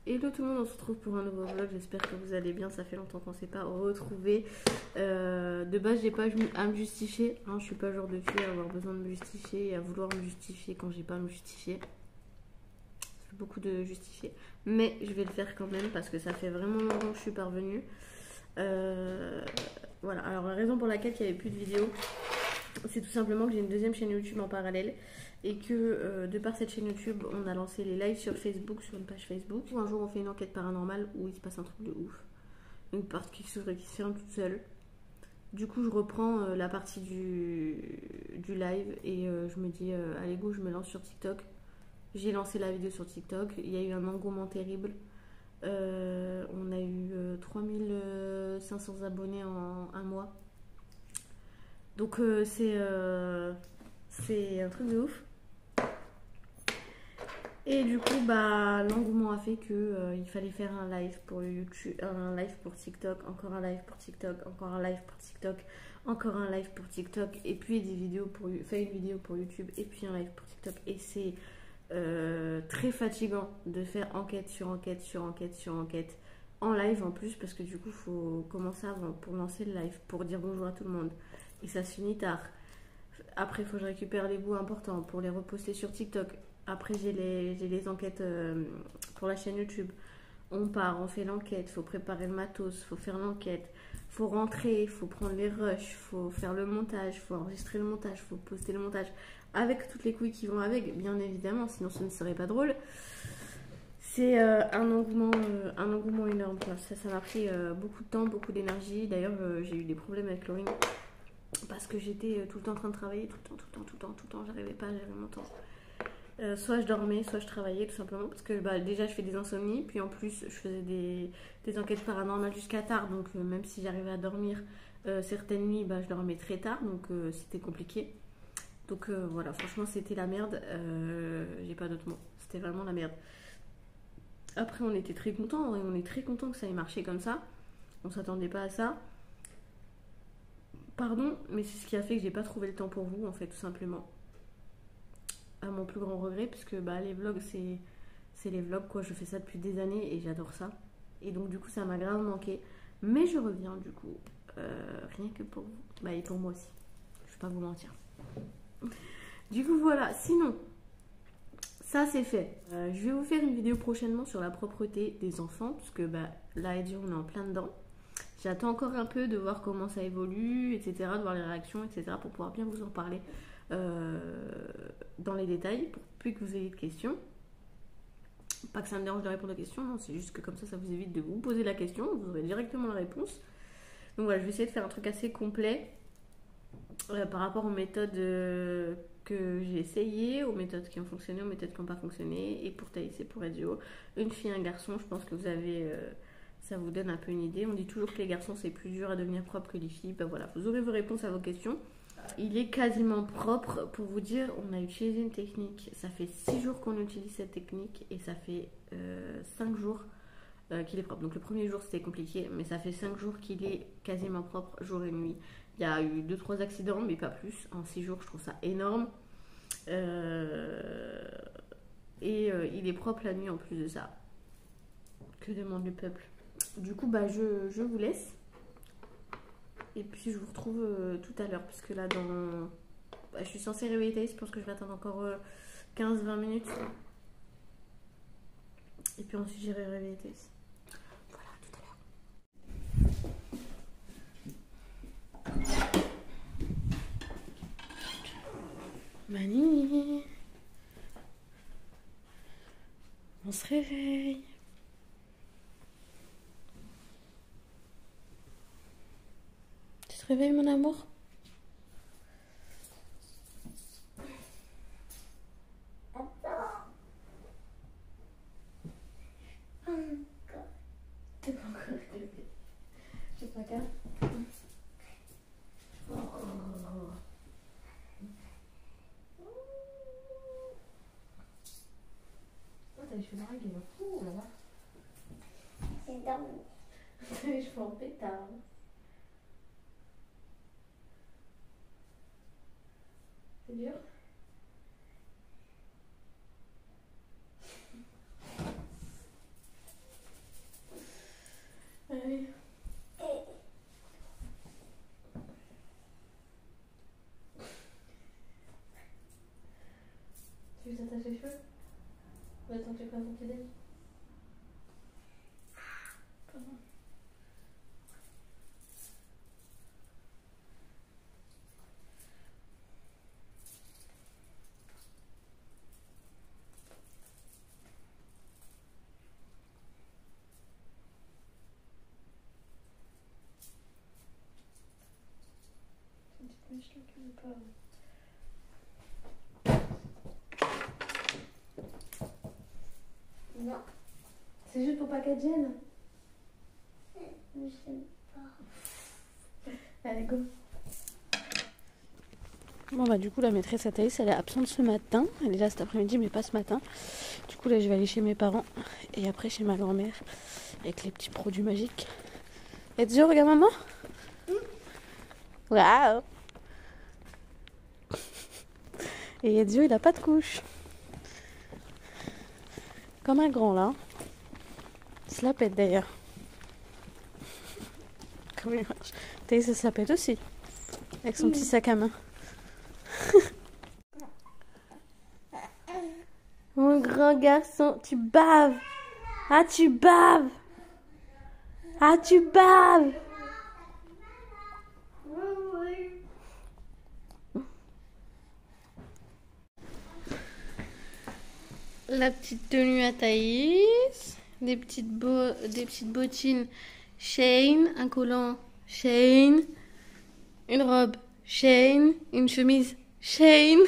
Hello tout le monde, on se retrouve pour un nouveau vlog, j'espère que vous allez bien, ça fait longtemps qu'on ne s'est pas retrouvés. De base j'ai pas à me justifier, hein, je suis pas le genre de fille à avoir besoin de me justifier et à vouloir me justifier quand j'ai pas à me justifier. Ça fait beaucoup de justifier, mais je vais le faire quand même parce que ça fait vraiment longtemps que je suis parvenue. Voilà, alors la raison pour laquelle il n'y avait plus de vidéos, c'est tout simplement que j'ai une deuxième chaîne YouTube en parallèle et que de par cette chaîne YouTube, on a lancé les lives sur Facebook, sur une page Facebook. Un jour, on fait une enquête paranormale où il se passe un truc de ouf. Une partie qui s'ouvre et qui se ferme toute seule. Du coup, je reprends la partie du live et je me dis, allez go, je me lance sur TikTok. J'ai lancé la vidéo sur TikTok, il y a eu un engouement terrible. On a eu 3500 abonnés en un mois. Donc c'est un truc de ouf. Et du coup, bah, l'engouement a fait que il fallait faire un live pour YouTube, un live pour TikTok, encore un live pour TikTok, encore un live pour TikTok, encore un live pour TikTok, et puis des vidéos pour faire une vidéo pour YouTube, et puis un live pour TikTok. Et c'est très fatigant de faire enquête sur enquête sur enquête sur enquête en live en plus, parce que du coup, il faut commencer avant pour lancer le live, pour dire bonjour à tout le monde. Et ça se finit tard. Après, il faut que je récupère les bouts importants pour les reposter sur TikTok. Après, j'ai les enquêtes pour la chaîne YouTube. On part, on fait l'enquête, faut préparer le matos, faut faire l'enquête, faut rentrer, faut prendre les rushs, faut faire le montage, faut enregistrer le montage, faut poster le montage. Avec toutes les couilles qui vont avec, bien évidemment, sinon ce ne serait pas drôle. C'est un engouement énorme, quoi. Ça m'a pris beaucoup de temps, beaucoup d'énergie. D'ailleurs, j'ai eu des problèmes avec Laurine parce que j'étais tout le temps en train de travailler, tout le temps, j'arrivais pas à gérer mon temps. Soit je dormais, soit je travaillais, tout simplement, parce que bah, déjà je fais des insomnies, puis en plus je faisais des enquêtes paranormales jusqu'à tard, donc même si j'arrivais à dormir certaines nuits, bah, je dormais très tard, donc c'était compliqué. Donc voilà, franchement c'était la merde, j'ai pas d'autres mots, c'était vraiment la merde. Après on était très contents, et on est très contents que ça ait marché comme ça, on s'attendait pas à ça. Pardon, mais c'est ce qui a fait que j'ai pas trouvé le temps pour vous, en fait, tout simplement. À mon plus grand regret, puisque bah, les vlogs, c'est les vlogs, quoi. Je fais ça depuis des années et j'adore ça. Et donc, du coup, ça m'a grave manqué. Mais je reviens, du coup, rien que pour vous. Bah, et pour moi aussi. Je vais pas vous mentir. Du coup, voilà. Sinon, ça, c'est fait. Je vais vous faire une vidéo prochainement sur la propreté des enfants, puisque bah, là, on est en plein dedans. J'attends encore un peu de voir comment ça évolue, etc., de voir les réactions, etc., pour pouvoir bien vous en parler dans les détails, pour plus que vous ayez de questions. Pas que ça me dérange de répondre aux questions, non, c'est juste que comme ça vous évite de vous poser la question, vous aurez directement la réponse. Donc voilà, je vais essayer de faire un truc assez complet par rapport aux méthodes que j'ai essayées, aux méthodes qui ont fonctionné, aux méthodes qui n'ont pas fonctionné, et pour Thaïs et pour Ezio. Une fille, un garçon, je pense que vous avez... ça vous donne un peu une idée. On dit toujours que les garçons c'est plus dur à devenir propre que les filles. Ben voilà, vous aurez vos réponses à vos questions. Il est quasiment propre. Pour vous dire, on a utilisé une technique. Ça fait 6 jours qu'on utilise cette technique et ça fait 5 jours qu'il est propre. Donc le premier jour c'était compliqué, mais ça fait 5 jours qu'il est quasiment propre jour et nuit. Il y a eu 2-3 accidents, mais pas plus. En 6 jours, je trouve ça énorme. Et il est propre la nuit en plus de ça. Que demande le peuple? Du coup, bah, je vous laisse. Et puis, je vous retrouve tout à l'heure. Parce que là, bah, je suis censée réveiller Thaïs. Je pense que je vais attendre encore 15-20 minutes. Et puis ensuite, j'irai réveiller Thaïs. Voilà, tout à l'heure. Mani. On se réveille. Tu te réveilles, mon amour? T'es pas encore réveillée. J'ai pas qu'à. Oh. Oh, t'as les cheveux noirs, il est fou là là. J'ai dormi. T'as les cheveux en pétard. C'est dur? C'est quoi ton petit déj? Pardon. Une petite mèche là qui veut pas. Non, C'est juste pour pas qu'elle gêne. je sais pas. Allez, go. Bon bah du coup la maîtresse Athaïs elle est absente ce matin. Elle est là cet après-midi mais pas ce matin. Du coup là je vais aller chez mes parents et après chez ma grand-mère avec les petits produits magiques. Ezio, regarde maman. Waouh. Et Ezio il a pas de couche. Comme un grand là. Il se la pète d'ailleurs. Comment il marche. Thaïs ça se la pète aussi. Avec son petit sac à main. Mon grand garçon, tu baves. Ah, tu baves. Ah, tu baves. La petite tenue à Thaïs. Des petites bottines Shein. Un collant Shein. Une robe Shein. Une chemise Shein.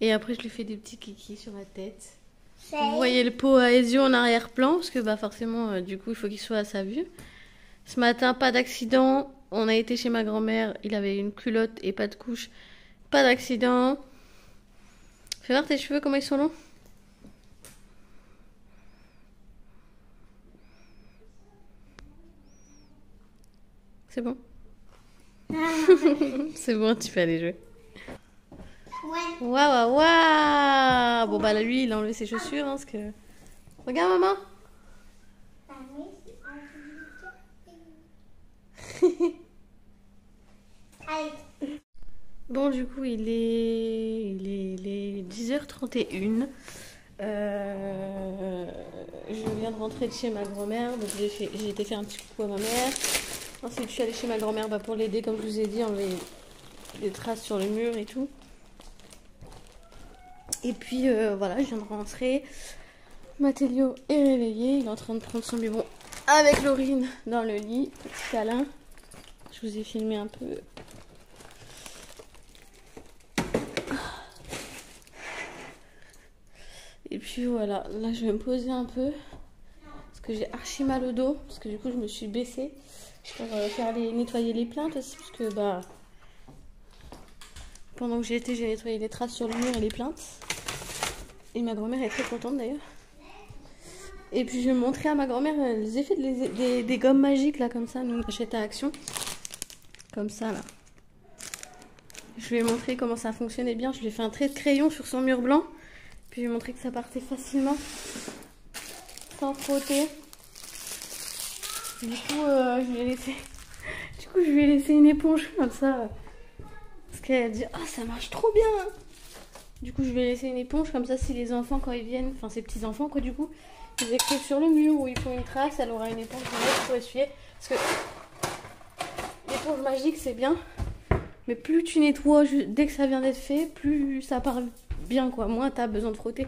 Et après, je lui fais des petits kikis sur la tête. Vous voyez le pot à Ezio en arrière-plan, parce que bah forcément, du coup, il faut qu'il soit à sa vue. Ce matin, pas d'accident. On a été chez ma grand-mère. Il avait une culotte et pas de couche. Pas d'accident. Fais voir tes cheveux, comment ils sont longs. C'est bon. C'est bon, tu peux aller jouer. Ouais. Waouh, waouh, waouh. Bon bah là, lui, il a enlevé ses chaussures, hein, parce que... Regarde, maman. Allez. Bon, du coup, il est 10h31. Je viens de rentrer de chez ma grand-mère. Donc, j'ai été faire un petit coucou à ma mère. Ensuite, je suis allée chez ma grand-mère pour l'aider, comme je vous ai dit, enlever les traces sur le mur et tout. Et puis, voilà, je viens de rentrer. Matteo est réveillé. Il est en train de prendre son biberon avec Laurine dans le lit. Petit câlin. Je vous ai filmé un peu. Et puis voilà, là je vais me poser un peu parce que j'ai archi mal au dos, parce que du coup je me suis baissée pour nettoyer les plaintes aussi, parce que bah pendant que j'ai nettoyé les traces sur le mur et les plaintes. Et ma grand-mère est très contente d'ailleurs. Et puis je vais montrer à ma grand-mère les effets des gommes magiques là, comme ça, nous on achète à Action. Comme ça là. Je lui ai montré comment ça fonctionnait bien, je lui ai fait un trait de crayon sur son mur blanc. Puis je vais montrer que ça partait facilement, sans frotter. Du coup, je lui ai laissé une éponge comme ça. Parce qu'elle a dit, oh ça marche trop bien. Du coup, je lui ai laissé une éponge comme ça, si les enfants quand ils viennent, enfin ces petits enfants quoi du coup, ils écrivent sur le mur ou ils font une trace, elle aura une éponge pour essuyer. Parce que l'éponge magique c'est bien, mais plus tu nettoies dès que ça vient d'être fait, plus ça part bien quoi, moins t'as besoin de frotter.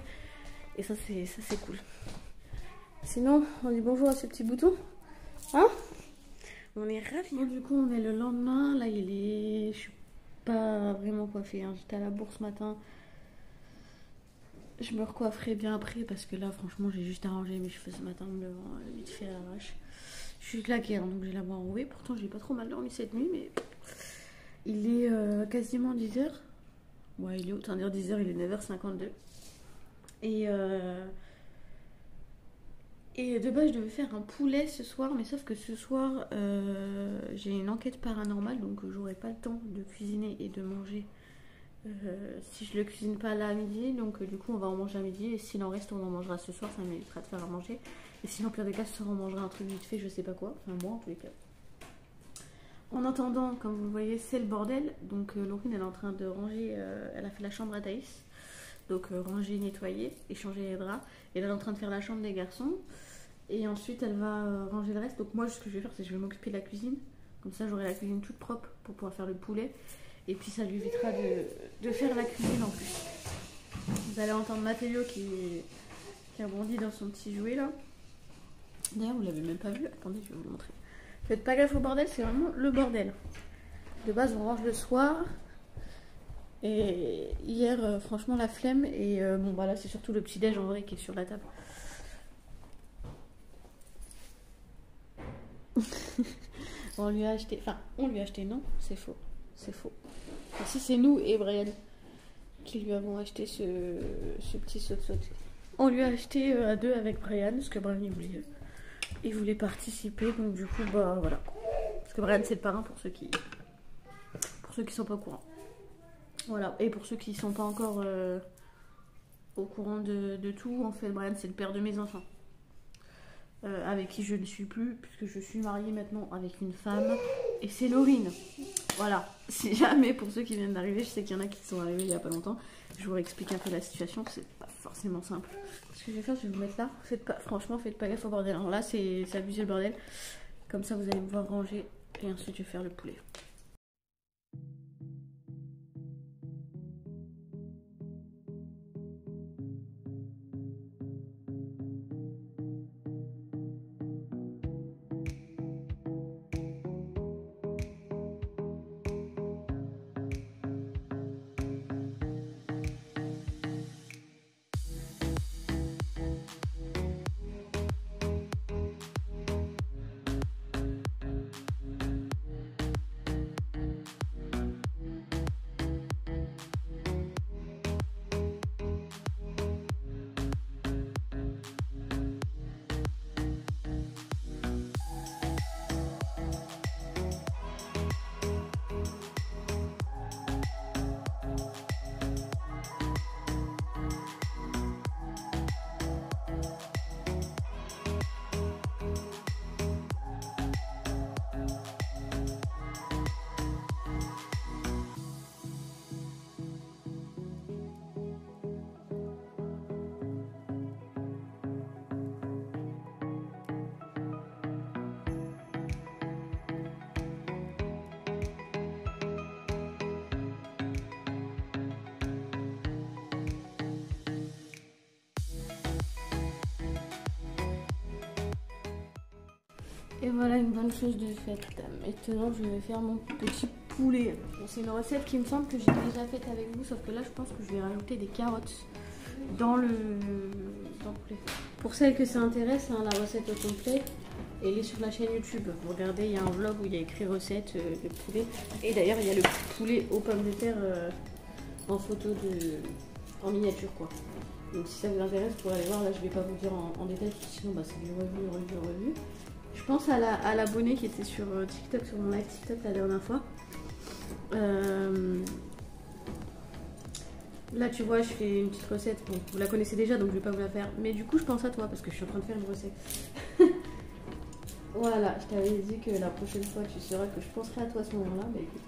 Et ça c'est cool. Sinon, on dit bonjour à ce petit bouton. Hein? On est ravis. Bon, du coup, on est le lendemain. Là, je suis pas vraiment coiffée. Hein. J'étais à la bourse ce matin. Je me recoifferai bien après parce que là, franchement, j'ai juste arrangé mes cheveux ce matin en me levant vite fait à l'arrache. Je suis claquée, hein, donc j'ai la voix enrouée. Pourtant, j'ai pas trop mal dormi cette nuit, mais il est quasiment 10h. Ouais, il est autant dire 10h, il est 9h52. Et de base, je devais faire un poulet ce soir, mais sauf que ce soir, j'ai une enquête paranormale, donc j'aurai pas le temps de cuisiner et de manger si je le cuisine pas là à midi. Donc du coup, on va en manger à midi, et s'il en reste, on en mangera ce soir, ça m'évitera de faire à manger. Et sinon, au pire des cas, ce soir, on mangera un truc vite fait, je sais pas quoi, enfin moi en tous les cas. En attendant, comme vous le voyez, c'est le bordel. Donc Laurine, elle est en train de ranger, elle a fait la chambre à Thaïs. Donc ranger, nettoyer, échanger les draps. Et là elle est en train de faire la chambre des garçons. Et ensuite elle va ranger le reste. Donc moi ce que je vais faire c'est que je vais m'occuper de la cuisine. Comme ça j'aurai la cuisine toute propre pour pouvoir faire le poulet. Et puis ça lui évitera de faire la cuisine en plus. Vous allez entendre Mathéo qui rebondit dans son petit jouet là. D'ailleurs vous l'avez même pas vu. Attendez je vais vous montrer. Faites pas gaffe au bordel, c'est vraiment le bordel. De base on range le soir. Et hier franchement la flemme. Et bon bah là c'est surtout le petit déj en vrai qui est sur la table. On lui a acheté, enfin on lui a acheté, non c'est faux, c'est faux. Enfin, si c'est nous et Brian qui lui avons acheté ce petit saut-saut. On lui a acheté à deux avec Brian parce que Brian il voulait participer, donc du coup bah voilà. Parce que Brian c'est le parrain pour ceux qui sont pas au courant. Voilà, et pour ceux qui sont pas encore au courant de tout, en fait Brian c'est le père de mes enfants. Avec qui je ne suis plus, puisque je suis mariée maintenant avec une femme, et c'est Laurine. Voilà, si jamais, pour ceux qui viennent d'arriver, je sais qu'il y en a qui sont arrivés il n'y a pas longtemps, je vous réexplique un peu la situation, c'est pas forcément simple. Ce que je vais faire, je vais vous mettre là, franchement, faites pas gaffe au bordel. Alors là, c'est abusé le bordel, comme ça vous allez pouvoir ranger, et ensuite je vais faire le poulet. Et voilà une bonne chose de faite. Maintenant, je vais faire mon petit poulet. Bon, c'est une recette qui me semble que j'ai déjà faite avec vous, sauf que là, je pense que je vais rajouter des carottes dans le poulet. Pour celles que ça intéresse, hein, la recette au complet, elle est sur la chaîne YouTube. Vous regardez, il y a un vlog où il y a écrit recette de poulet. Et d'ailleurs, il y a le poulet aux pommes de terre en photo en miniature, quoi. Donc si ça vous intéresse, vous pourrez aller voir. Là, je vais pas vous dire en détail, sinon bah, c'est du revu. Je pense à l'abonné qui était sur TikTok, sur mon live TikTok la dernière fois. Là, tu vois, je fais une petite recette. Bon, vous la connaissez déjà, donc je vais pas vous la faire. Mais du coup, je pense à toi parce que je suis en train de faire une recette. Voilà, je t'avais dit que la prochaine fois, tu sauras que je penserai à toi à ce moment-là. Bah écoute.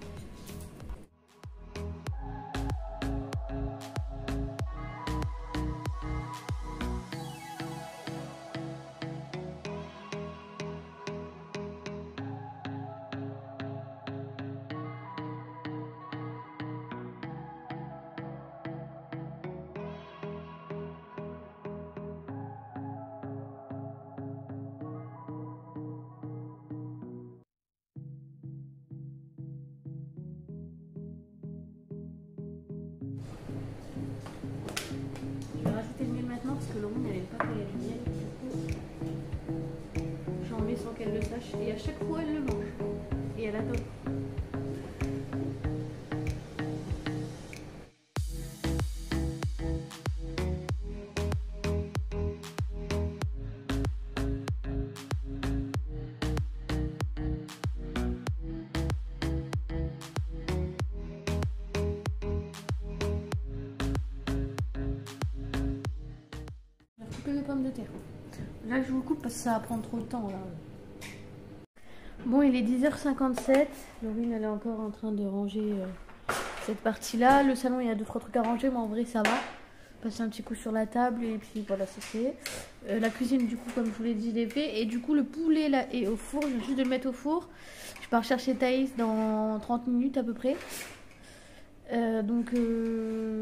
Parce que Laurine elle n'aime pas quand il y a du miel, du coup j'en mets sans qu'elle le sache et à chaque fois elle le mange et elle adore. De pommes de terre. Là je vous coupe parce que ça va prendre trop de temps là. Bon, il est 10h57. Laurine elle est encore en train de ranger cette partie là. Le salon il y a 2-3 trucs à ranger, mais en vrai ça va. passer un petit coup sur la table et puis voilà, c'est fait. La cuisine, du coup, comme je vous l'ai dit, je l'ai fait. Et du coup, le poulet là est au four. Je viens juste de le mettre au four. Je pars chercher Thaïs dans 30 minutes à peu près. Donc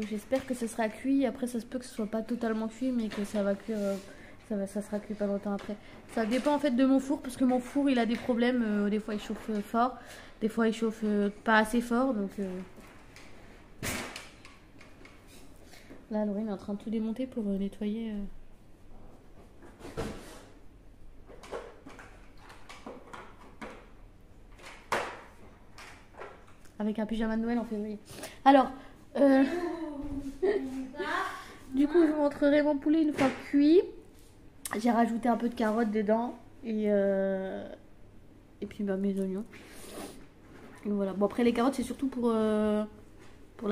j'espère que ça sera cuit. Après, ça se peut que ce soit pas totalement cuit, mais que ça va cuire. Ça sera cuit pas longtemps après. Ça dépend en fait de mon four parce que mon four il a des problèmes. Des fois il chauffe fort, des fois il chauffe pas assez fort. Donc là, Laurine est en train de tout démonter pour nettoyer. Avec un pyjama de Noël en février. Alors, du coup, je vous montrerai mon poulet une fois cuit. J'ai rajouté un peu de carottes dedans et puis bah, mes oignons. Et voilà. Bon, après les carottes c'est surtout pour la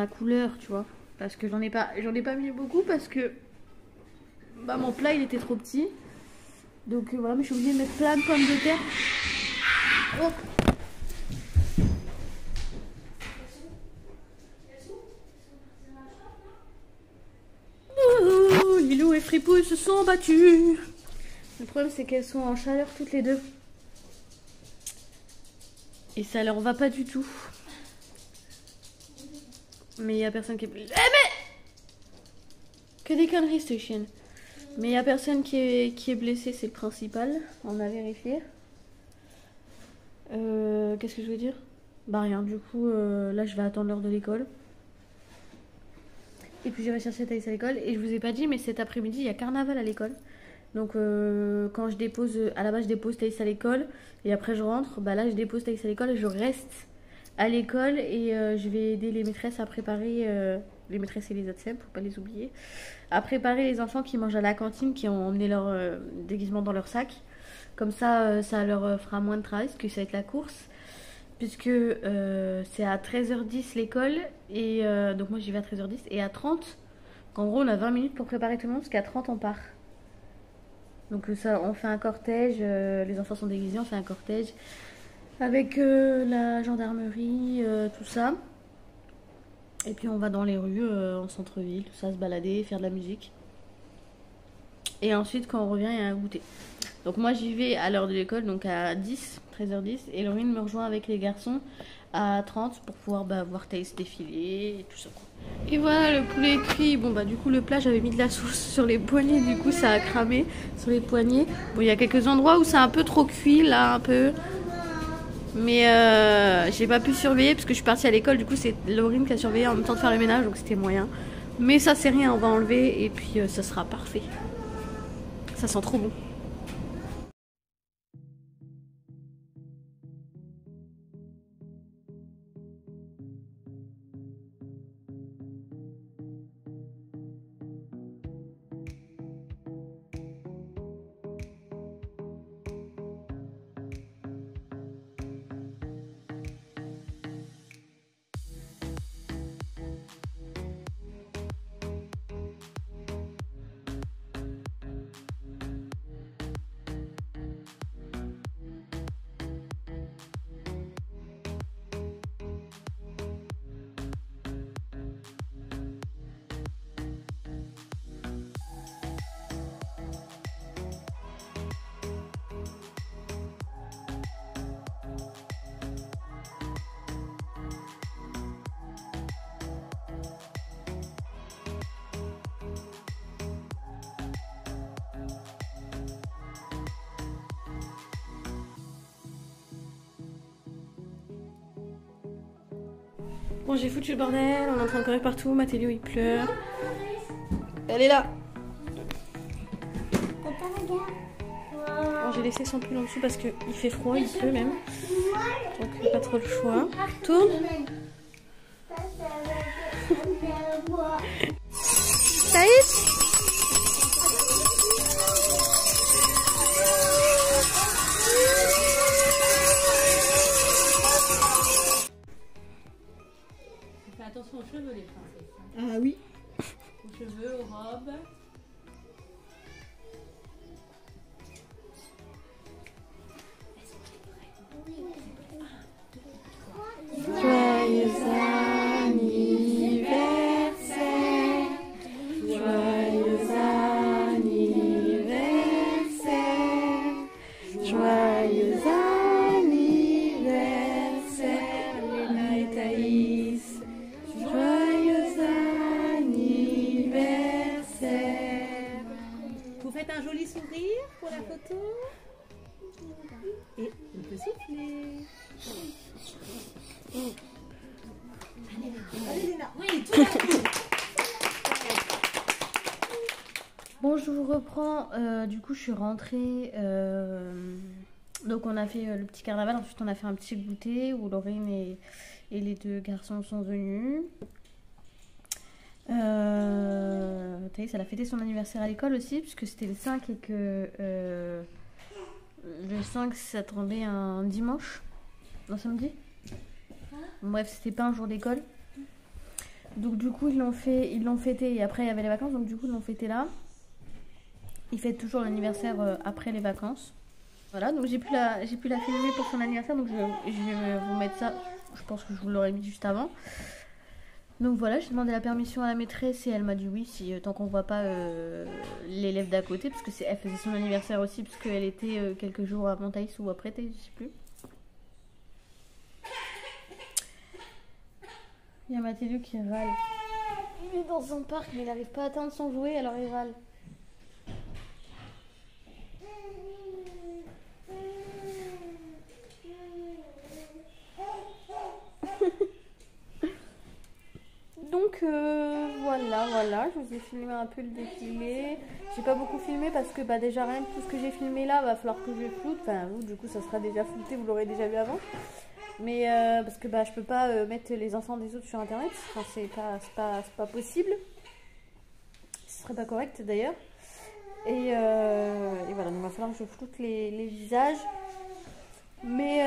couleur, tu vois. Parce que j'en ai pas mis beaucoup parce que bah, mon plat il était trop petit. Donc voilà, mais je suis obligée de mettre plein de pommes de terre. Oh. Oh, Lilou et Fripouille se sont battus. Le problème c'est qu'elles sont en chaleur toutes les deux. Et ça leur va pas du tout. Mais il y a personne qui est... Eh mais que des conneries cette chienne. Mais il y a personne qui est blessé, c'est le principal. On a vérifié. Qu'est-ce que je veux dire? Bah rien, du coup là je vais attendre l'heure de l'école. Et puis j'irai chercher Thaïs à l'école. Et je vous ai pas dit, mais cet après-midi il y a carnaval à l'école. Donc quand je dépose, à la base je dépose Thaïs à l'école. Et après je rentre, bah là je dépose Thaïs à l'école et je reste à l'école. Et je vais aider les maîtresses à préparer, les maîtresses et les ATSEM, faut pas les oublier, à préparer les enfants qui mangent à la cantine, qui ont emmené leur déguisement dans leur sac. Comme ça, ça leur fera moins de travail, parce que ça va être la course. Puisque c'est à 13h10 l'école. Et donc moi j'y vais à 13h10. Et à 30, en gros on a 20 minutes pour préparer tout le monde, parce qu'à 30 on part. Donc ça, on fait un cortège, les enfants sont déguisés, on fait un cortège avec la gendarmerie, tout ça. Et puis on va dans les rues, en centre-ville, tout ça, se balader, faire de la musique. Et ensuite quand on revient, il y a un goûter. Donc moi j'y vais à l'heure de l'école, donc à 10, 13h10. Et Laurine me rejoint avec les garçons à 30 pour pouvoir voir Thaïs défiler et tout ça. Et voilà, le poulet est cuit. Bon bah du coup le plat, j'avais mis de la sauce sur les poignets, du coup ça a cramé sur les poignets. Bon, il y a quelques endroits où c'est un peu trop cuit là, un peu. Mais j'ai pas pu surveiller parce que je suis partie à l'école. Du coup c'est Laurine qui a surveillé en même temps de faire le ménage, donc c'était moyen. Mais ça c'est rien, on va enlever et puis ça sera parfait. Ça sent trop bon. Bon, j'ai foutu le bordel, on est en train de courir partout, Mathéo il pleure. Elle est là. Bon, j'ai laissé son pull en dessous parce qu'il fait froid, il pleut même. Donc pas trop le choix. Tourne. Thaïs. Fais attention aux cheveux les princesses. Ah oui. Aux cheveux, aux robes. Joyeux anniversaire, joyeux fait un joli sourire pour la photo. Et on peut souffler. Allez Léna. Oui, tout à coup. Bon, je vous reprends. Du coup, je suis rentrée. Donc, on a fait le petit carnaval. Ensuite, on a fait un petit goûter où Laurine et les deux garçons sont venus. Thaïs, elle a fêté son anniversaire à l'école aussi, puisque c'était le 5 et que le 5 ça tombait un dimanche, un samedi. Bref, c'était pas un jour d'école. Donc du coup ils l'ont fêté et après il y avait les vacances, donc du coup ils l'ont fêté là. Ils fêtent toujours l'anniversaire après les vacances. Voilà, donc j'ai pu la filmer pour son anniversaire, donc je vais vous mettre ça. Je pense que je vous l'aurais mis juste avant. Donc voilà, j'ai demandé la permission à la maîtresse et elle m'a dit oui, si tant qu'on voit pas l'élève d'à côté, parce que elle faisait son anniversaire aussi, parce qu'elle était quelques jours avant Thaïs ou après Thaïs, je sais plus. Il y a Mathieu qui râle. Il est dans un parc, mais il n'arrive pas à atteindre son jouet, alors il râle. Donc voilà, je vous ai filmé un peu le défilé. J'ai pas beaucoup filmé parce que déjà rien que tout ce que j'ai filmé là va falloir que je floute. Enfin vous du coup ça sera déjà flouté, vous l'aurez déjà vu avant. Mais parce que je peux pas mettre les enfants des autres sur internet. Enfin, c'est pas possible. Ce serait pas correct d'ailleurs. Et voilà, donc il va falloir que je floute les visages. Mais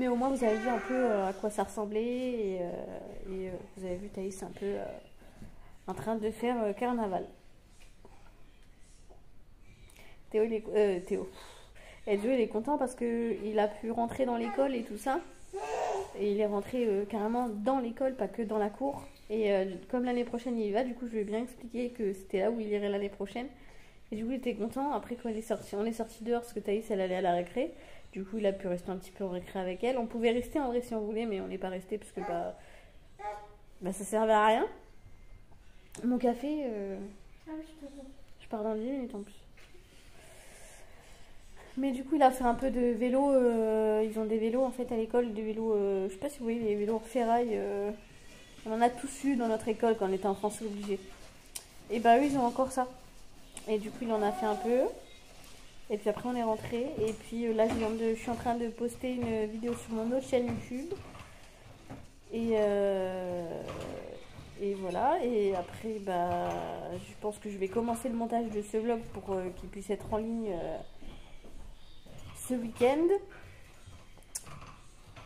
au moins vous avez vu un peu à quoi ça ressemblait et vous avez vu Thaïs un peu en train de faire carnaval. Edjo il est content parce qu'il a pu rentrer dans l'école et tout ça. Et il est rentré carrément dans l'école, pas que dans la cour. Et comme l'année prochaine il y va, du coup je lui ai bien expliqué que c'était là où il irait l'année prochaine. Et du coup il était content. Après quand on est sorti dehors parce que Thaïs elle allait à la récré. Du coup il a pu rester un petit peu en récré avec elle. On pouvait rester en vrai si on voulait, mais on n'est pas resté parce que ça servait à rien. Mon café, je pars dans 10 minutes en plus. Mais du coup il a fait un peu de vélo. Ils ont des vélos en fait à l'école, des vélos, je sais pas si vous voyez, les vélos ferraille. On en a tous eu dans notre école quand on était enfant, c'est obligé. Et eux ils ont encore ça. Et du coup il en a fait un peu. Et puis après on est rentré. Et puis là je suis en train de poster une vidéo sur mon autre chaîne YouTube. Et voilà. Et après je pense que je vais commencer le montage de ce vlog pour qu'il puisse être en ligne ce week-end.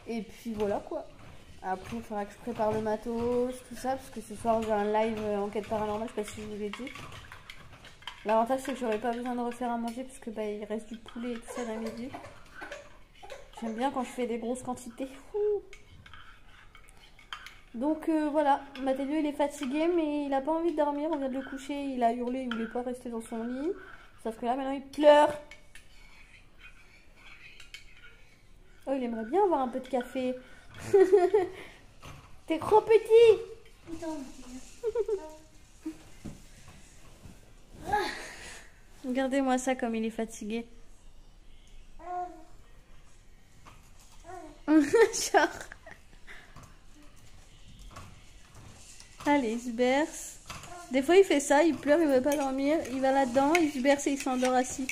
Et puis voilà quoi. Après il faudra que je prépare le matos, tout ça, parce que ce soir j'ai un live enquête paranormale, je sais pas si je vous l'ai dit. L'avantage c'est que j'aurais pas besoin de refaire à manger parce que il reste du poulet et tout ça dans midi. J'aime bien quand je fais des grosses quantités. Donc voilà, Mathieu il est fatigué mais il a pas envie de dormir, on vient de le coucher, il a hurlé, il voulait pas rester dans son lit. Sauf que là maintenant il pleure. Oh il aimerait bien avoir un peu de café. T'es trop petit. Regardez-moi ça comme il est fatigué. Genre. Allez, il se berce. Des fois il fait ça, il pleure, il veut pas dormir. Il va là-dedans, il se berce et il s'endort assis.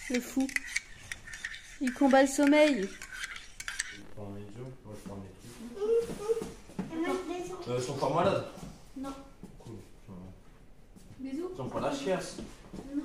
Le fou. Il combat le sommeil. Ils sont pas malades? Non. Cool. Bisous. Ils sont pas la chiasse? Non.